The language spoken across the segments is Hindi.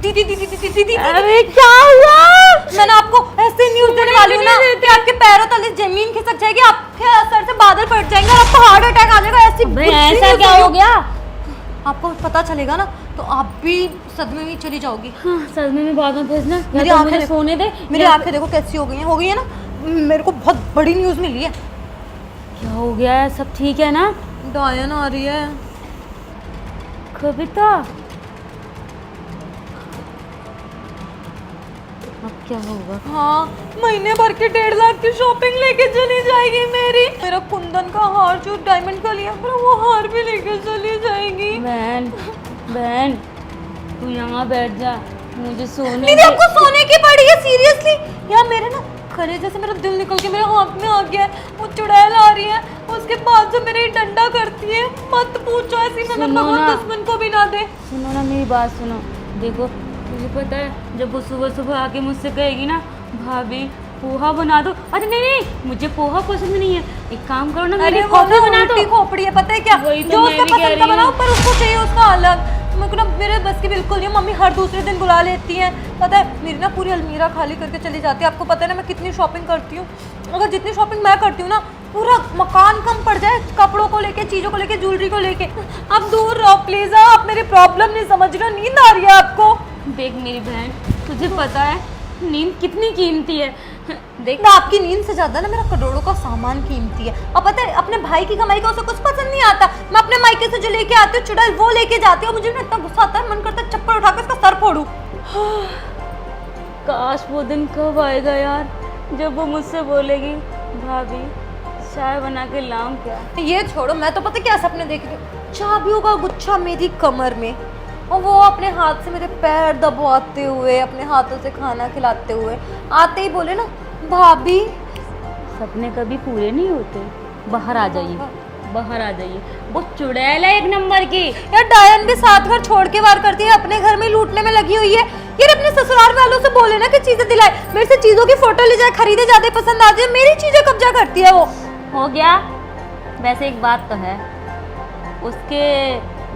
दीदी दीदी दीदी दीदी अरे क्या हुआ? मैंने आपको ऐसे न्यूज देने वाली हूँ ना कि आपके पैरों तले जमीन खिसक जाएगी, आपके सर से बादल फट जाएंगे और आपको हार्ट अटैक आ जाएगा। ऐसा क्या हो गया? आपको पता चलेगा ना तो आप भी सदमे में चली जाओगी। हाँ, सदमे में बाद में भेजना। मेरी तो आंखें मुझे सोने दे। मेरी आंखें देखो कैसी हो गई है ना। मेरे को बहुत बड़ी न्यूज मिली है। क्या हो गया है? सब ठीक है ना? डायन आ रही है। कविता, अब क्या होगा? हाँ, महीने भर की 1.5 लाख की शॉपिंग लेके चली जाएगी मेरी। मेरा कुंदन का हार जो डायमंड का लिया मेरा वो हार भी लेके चली जाएगी। बहन बहन, तू यहाँ बैठ जा, मुझे सोने दीदी आपको सोने की पड़ी है सीरियसली? यार मेरे ना कलेजे से मेरा दिल निकल के मेरे हाथ में आ गया है। वो चुड़ैल आ रही है, उसके बाद जो मेरी डंडा करती है मत पूछो। ऐसी में मैं भगवान दुश्मन को भी ना दे। सुनो ना, मेरी बात सुनो। देखो, मुझे पता है जब वो सुबह सुबह आके मुझसे कहेगी ना भाभी पोहा बना दो, अरे नहीं नहीं मुझे पोहा पसंद नहीं है, एक काम करो ना मेरे कॉफी बना दो। खोपड़ी है पता है क्या, जो उसका पसंद का बनाओ पर उसको चाहिए उसका अलग। मेरे को ना मेरे बस की बिल्कुल नहीं। मम्मी हर दूसरे दिन बुला लेती हैं, पता है मेरी ना पूरी अलमीरा खाली करके चली जाती है। आपको पता है ना मैं कितनी शॉपिंग करती हूँ। अगर जितनी शॉपिंग मैं करती हूँ ना पूरा मकान कम पड़ जाए, कपड़ों को लेके, चीज़ों को लेके, ज्वेलरी को लेके। आप दूर रहो प्लीज। आप मेरी प्रॉब्लम नहीं समझ रहे हो। नींद आ रही है आपको? देख मेरी बहन, तुझे पता है नींद कितनी कीमती है। देख ना, आपकी नींद से ज्यादा ना मेरा करोड़ों का सामान कीमती है। और पता है अपने भाई की कमाई का उसे कुछ पसंद नहीं आता। मैं अपने मायके से जो लेके आती हूँ चुड़ैल वो लेके जाती हूँ। मुझे ना इतना गुस्सा आता है, मन करता है चप्पल उठाकर इसका सर फोड़ूं। काश वो दिन कब आएगा यार, जब वो मुझसे बोलेगी भाभी चाय बना के लाऊं क्या? ये छोड़ो, मैं तो पता क्या सपने देख रही हूँ, चाबियों का गुच्छा मेरी कमर में और वो अपने हाथ से मेरे पैर दबाते हुए, अपने हाथों से खाना खिलाते हुए आते ही बोले ना भाभी। सपने कभी पूरे नहीं होते। बाहर आ जाइए, बाहर आ जाइए। वो चुड़ैल है एक नंबर की। यार डायन भी साथ घर छोड़ के वार करती है, अपने घर में लूटने में लगी हुई है। यार अपने ससुराल वालों से बोले ना कि चीजें दिलाए, मेरे से चीजों की फोटो ले जाए, खरीदे ज्यादा पसंद आ जाए, मेरी चीजें कब्जा करती है वो। हो गया। वैसे एक बात तो है, उसके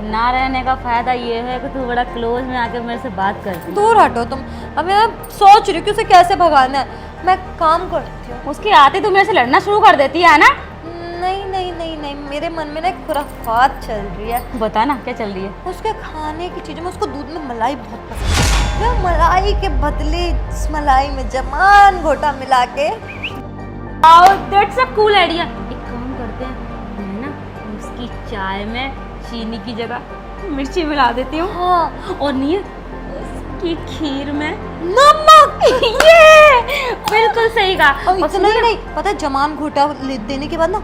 ना रहने का फायदा ये है कि तू बड़ा क्लोज में आके मेरे से बात करती। दूर हटो तुम। अब मैं सोच रही हूँ कि उसे कैसे भगाना है। मैं काम करती हूँ। उसके आते तू मेरे से लड़ना शुरू कर देती है ना? नहीं नहीं नहीं नहीं, मेरे मन में ना एक खुराफात चल रही है। बता ना क्या चल रही है? उसके खाने की चीज़ों में उसको दूध में मलाई बहुत पसंद है। मैं मलाई के बदले इस मलाई में जमान घोटा मिला के। That's a cool idea. एक काम करते हैं, मैं ना उसकी चाय में चीनी की जगह मिर्ची मिला देती हूँ। हाँ, और नहीं उसकी खीर में नमक। ये बिल्कुल सही कहा। और इतना ही नहीं, पता है जमान घोटा देने के बाद ना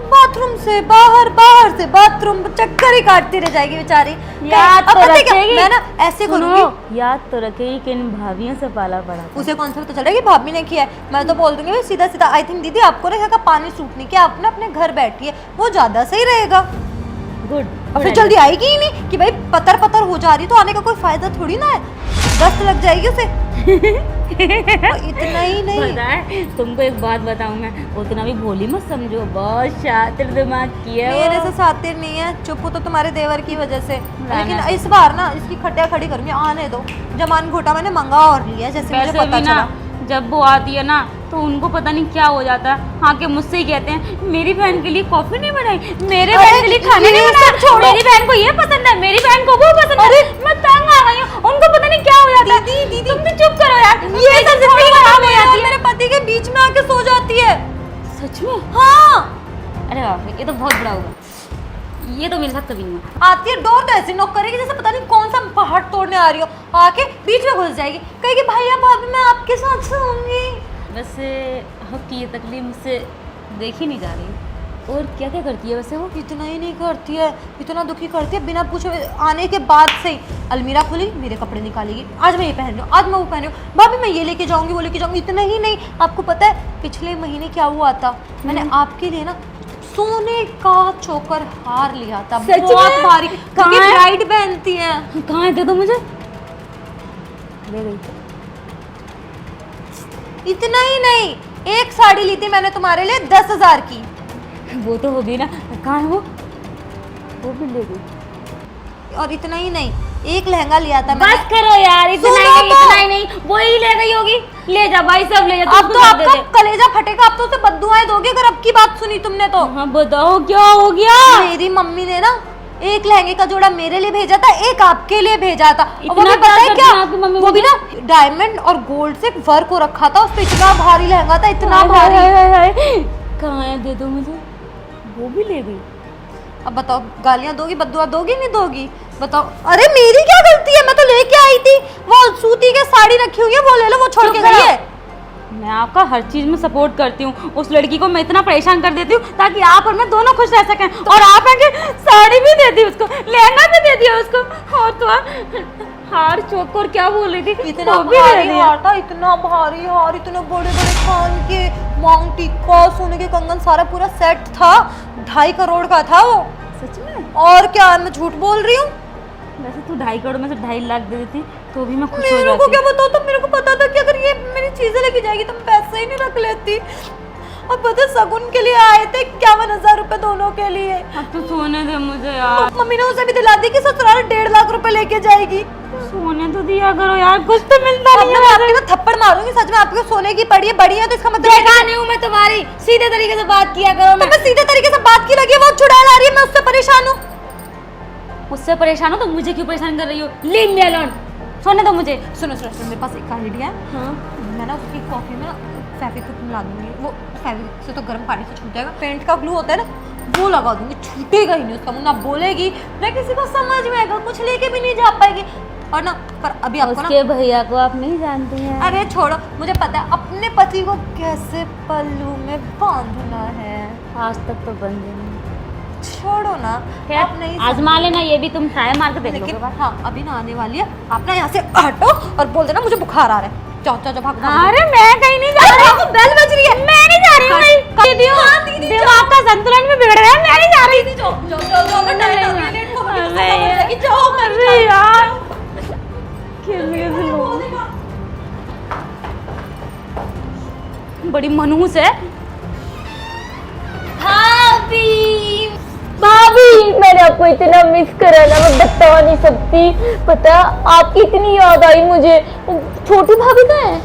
बाथरूम से बाहर, बाहर से बाथरूम, चक्कर ही काटती रह जाएगी बेचारी। याद तो रखेगी। मैं ना ऐसे करूंगी, याद तो रखेगी कि इन भाभियों से पाला पड़ा। उसे कौन सा पता चल रहा है कि भाभी ने किया है। मैं तो बोल दूंगी सीधा सीधा, आई थिंक दीदी आपको ना यहाँ का पानी सूट नहीं किया, आप ना अपने घर बैठिए, वो ज्यादा सही रहेगा। गुड। और फिर जल्दी आएगी ही नहीं कि भाई पतर पतर हो जा रही, तो आने का कोई फायदा थोड़ी ना है, दस्त लग जाएगी उसे। इतना ही नहीं, पता है तुमको एक बात बताऊं, मैं उतना भी भोली मत समझो, बहुत शातिर दिमाग की है। मेरे से शातिर नहीं है, चुप हो तो तुम्हारे देवर की वजह से। लेकिन इस बार ना इसकी खटिया खड़ी करूंगी, आने दो। जमान घोटा मैंने मंगा और लिया जैसे मुझे पता चला। जब वो आती है ना तो उनको पता नहीं क्या हो जाता है। हाँ के मुझसे ही कहते हैं मेरी बहन के लिए कॉफी नहीं बनाई, मेरे बहन के लिए खाना नहीं बनाया, मेरी बहन को ये पसंद है, मेरी बहन को वो पसंद है। मैं तंग आ गई हूँ, उनको पता नहीं क्या हो जाता है। दीदी तुम भी चुप करो यार, ये सब जिंदगी खराब हो जाती है। मेरे पति के बीच में आके सो जाती है। सच में? हाँ। अरे बाप रे, ये तो बहुत बड़ा हुआ। ये तो मेरे साथ कभी नहीं हुआ। आती है डोर तो ऐसे नॉक करेगी जैसे पता नहीं कौन सा पहाड़ तोड़ने आ रही हो, आके बीच में घुस जाएगी, कहेगी भैया भाभी मैं आपके साथ सोऊंगी। वैसे आपकी ये तकलीफ मुझसे देखी नहीं जा रही। और क्या क्या करती है वैसे वो? इतना ही नहीं करती है, इतना दुखी करती है, बिना पूछे आने के बाद से ही अलमीरा खोली, मेरे कपड़े निकालेगी, आज मैं ये पहन रही हूँ, आज मैं वो पहन रही हूँ, भाभी मैं ये लेके जाऊंगी, वो लेके जाऊंगी। इतना ही नहीं, आपको पता है पिछले महीने क्या हुआ था? मैंने आपके लिए ना सोने का चोकर हार लिया था, बहुत भारी, क्योंकि ब्राइड पहनती है। कहाँ है? दे दो मुझे। ले गई। इतना ही नहीं, एक साड़ी ली थी मैंने तुम्हारे लिए 10,000 की। वो तो होगी ना, कहाँ है वो भी ले गई। और इतना ही नहीं, एक लहंगा लिया था मैंने। बस करो यार, इतना ही सुनो नहीं, तो। इतना ही नहीं, वो ही ले गई होगी। ले जा भाई, सब ले जा। अब तो आपका कलेजा फटेगा, अब तो उसे बद्दुआएं दोगे अगर अब की बात सुनी तुमने तो। हाँ बताओ क्या हो गया? मेरी मम्मी ने ना एक लहंगे का जोड़ा मेरे लिए भेजा था, एक आपके लिए भेजा था। और वो इतना भी पता है प्यार क्या, करती है आपकी मम्मी वो भी मुझे? ना डायमंड और गोल्ड से वर्क हो रखा था, उस पे इतना भारी लहंगा था, इतना भारी। कहाँ है, दे दो मुझे। वो भी ले गई। अब बताओ, गालियां दोगी, बद्दुआ दोगी नहीं दोगी? बताओ। अरे मेरी क्या गलती है, मैं तो लेके आई थी। वो सूती के साड़ी रखी हुई है, वो ले लो, वो छोड़ के गई है। मैं आपका हर चीज में सपोर्ट करती हूँ। उस लड़की को मैं इतना परेशान कर देती हूँ ताकि आप और मैं दोनों खुश रह सकें। और आप आके साड़ी भी दे दी उसको, लहंगा भी दे दिया उसको, और तो हार चौक और क्या बोल रही थी, इतना वो भी दे भारी दिया। हार था, इतना भारी हार, इतने बड़े बड़े कान के, मांग टीका, सोने के कंगन, सारा पूरा सेट था। 2.5 करोड़ का था वो। सच में? और क्या, मैं झूठ बोल रही हूँ? वैसे तू 2.5 करोड़ में से 2.5 लाख दे देती तो भी मैं खुश हो मेरे को जाती। क्या बताओ, तो मेरे को पता था कि अगर ये मेरी चीजें लेके जाएगी तो मैं पैसे ही नहीं रख लेती। और पता, सगुन के लिए आए थे 51,000 रुपए दोनों के लिए। अब तो सोने दे मुझे यार, मम्मी ने उसे भी दिला दी कि ससुराल 1.5 लाख रुपए लेके जाएगी। सोने तो दिया करो यार, कुछ तो मिलता अब नहीं मैं है। आपके ना थप्पड़ मारूंगी, सच में आपके सोने की पड़ी है, बड़ी है, तो इसका मतलब देखा नहीं हूँ मैं तुम्हारी, सीधे तरीके से बात किया करो। तो मैं सीधे तरीके से बात की लगी, वो चुड़ैल आ रही है, मैं उससे परेशान हूँ। उससे परेशान हो तो मुझे क्यों परेशान कर रही हो? लीव मी अलोन, सोने दो मुझे। सुनो सुनो सुनो, मेरे पास एक आइडिया है। हाँ मैं ना उसकी कॉफी में ना फेविक्विक मिला दूंगी, वो फेविक्विक से तो गर्म पानी से छूट जाएगा, पेंट का ग्लू होता है ना, वो लगा दूंगी, छूटेगा ही नहीं उसका मुंह, ना बोलेगी ना किसी को समझ में आएगा, कुछ लेके भी नहीं जा पाएगी। और ना पर अभी आपको ना, उसके भैया को आप नहीं जानती हैं। अरे छोड़ो, मुझे पता है अपने पति को कैसे पल्लू में बांधना है। आज तक तो बंद नहीं। छोड़ो ना, आप नहीं आजमा लेना, ये भी तुम ट्राई मार के देख लेकिन लोगे। हाँ, अभी ना आने वाली है, आप ना यहाँ से हटो और बोल देना मुझे बुखार आ रहा है। जाओ जाओ जाओ, भाग भाग। अरे मैं कहीं नहीं जा रही हूँ, बेल बज रही है। मैं नहीं जा रही हूँ कहीं। दीदी दिमाग का संतुलन भी बिगड़ रहा है, मैं नहीं जा रही। जाओ जाओ जाओ जाओ, मैं टाइम हो गया, लेट हो गई, अरे हो जाएगी, जाओ। अरे यार, बड़ी मनहूस है। भाभी भाभी, मैंने आपको इतना मिस करा ना, मैं बता नहीं सकती। पता, आपकी इतनी याद आई मुझे। छोटी भाभी कहाँ है?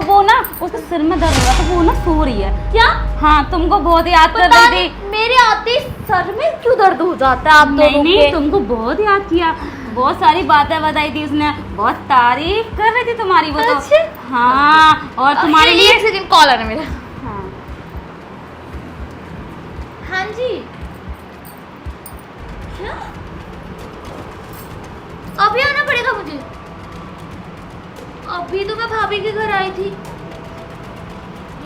वो ना उसके सिर में दर्द हो रहा था, वो ना सो रही है। क्या? हाँ, तुमको बहुत याद कर पता रही नहीं, थी। मेरे आते ही सर में क्यों दर्द हो जाता है आप नहीं दोनों नहीं, के? तुमको बहुत याद किया, बहुत सारी बातें बताई थी उसने, बहुत तारीफ कर रही थी तुम्हारी वो तो। अच्छा? हाँ, और तुम्हारे लिए एक सेकंड, कॉल आ रहा है मेरा। हाँ। हाँ जी। क्या? अभी आना पड़ेगा मुझे? अभी तो मैं भाभी के घर आई थी।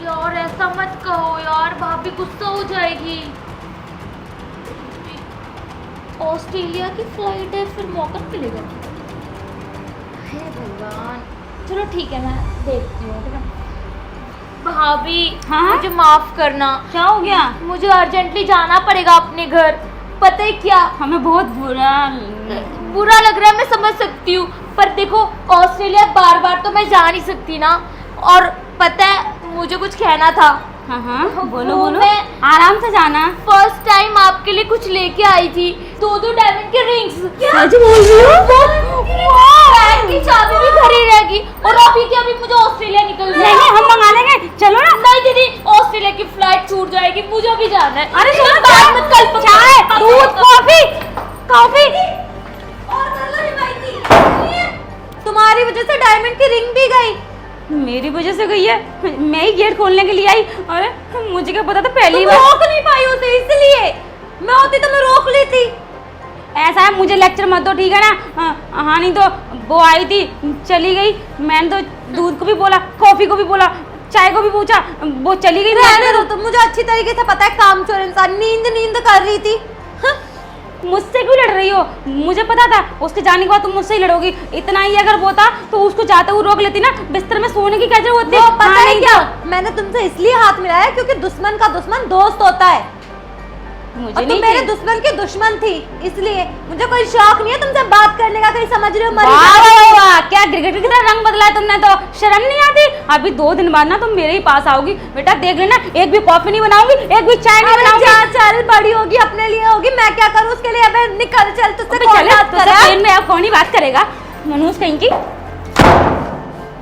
यार ऐसा मत कहो यार, भाभी गुस्सा हो जाएगी। ऑस्ट्रेलिया की फ्लाइट है, फिर मौका मिलेगा। हे भगवान, चलो ठीक है, मैं देखती हूँ। ठीक है भाभी, हाँ? मुझे माफ करना, क्या हो गया? मुझे अर्जेंटली जाना पड़ेगा अपने घर। पता है क्या, हमें बहुत बुरा लग रहा है, मैं समझ सकती हूँ, पर देखो ऑस्ट्रेलिया बार बार तो मैं जा नहीं सकती ना। और पता है, मुझे कुछ कहना था। हाँ हाँ, बोलो वो बोलो, मैं- आराम से जाना। फर्स्ट टाइम आपके लिए कुछ लेके आई थी, 2 डायमंड के रिंग्स। सच बोल रही हो? बैंक की चाबी भी खड़ी रहेगी। और अभी के अभी मुझे ऑस्ट्रेलिया निकलना नहीं नहीं, हम मंगा लेंगे, चलो ना। नहीं दीदी, ऑस्ट्रेलिया की फ्लाइट छूट जाएगी, मुझे भी जाना है। अरे सुनो, बात मत कल पक्का। चाय, दूध, कॉफी, कॉफी। तुम्हारी वजह से डायमंड की रिंग भी गई। मेरी वजह से गई है, मैं ही गेट खोलने के लिए आई। अरे मुझे क्या पता था पहली तुम बार। रोक नहीं पाई उसे, इसलिए। मैं होती तो मैं रोक लेती। ऐसा है, मुझे लेक्चर मत दो, ठीक है ना? हाँ नहीं तो वो आई थी, चली गई। मैंने तो दूध को भी बोला, कॉफी को भी बोला, चाय को भी पूछा, वो चली गई। रहने दो, तुम मुझे अच्छी तरीके से पता है, कामचोर इंसान, नींद कर रही थी। हाँ? मुझसे क्यों लड़ रही हो? मुझे पता था उसके जाने के बाद तुम मुझसे ही लड़ोगी। इतना ही अगर वो था तो उसको जाते हुए रोक लेती ना, बिस्तर में सोने की क्या जरूरत थी? वो पता हाँ, है नहीं क्या, तो मैंने तुमसे इसलिए हाथ मिलाया क्योंकि दुश्मन का दुश्मन दोस्त होता है। मुझे और तुम नहीं मेरे चाहिए। दुश्मन की दुश्मन थी, इसलिए मुझे कोई शौक नहीं है तुमसे बात करने का। कहीं समझ रहे हो? मरी वाह जाओ। वाह वाह, क्या क्रिकेटर की तरह रंग बदला है तुमने तो। शर्म नहीं आती? अभी 2 दिन बाद ना तुम मेरे ही पास आओगी बेटा, देख लेना, एक भी कॉफी नहीं बनाऊंगी, एक भी चाय नहीं बनाऊंगी। जा चल, बड़ी होगी अपने लिए होगी, मैं क्या करूँ उसके लिए? अबे निकल चल, तुझसे कौन बात कर रहा है? में अब कौन ही बात करेगा, मनोज कहीं की।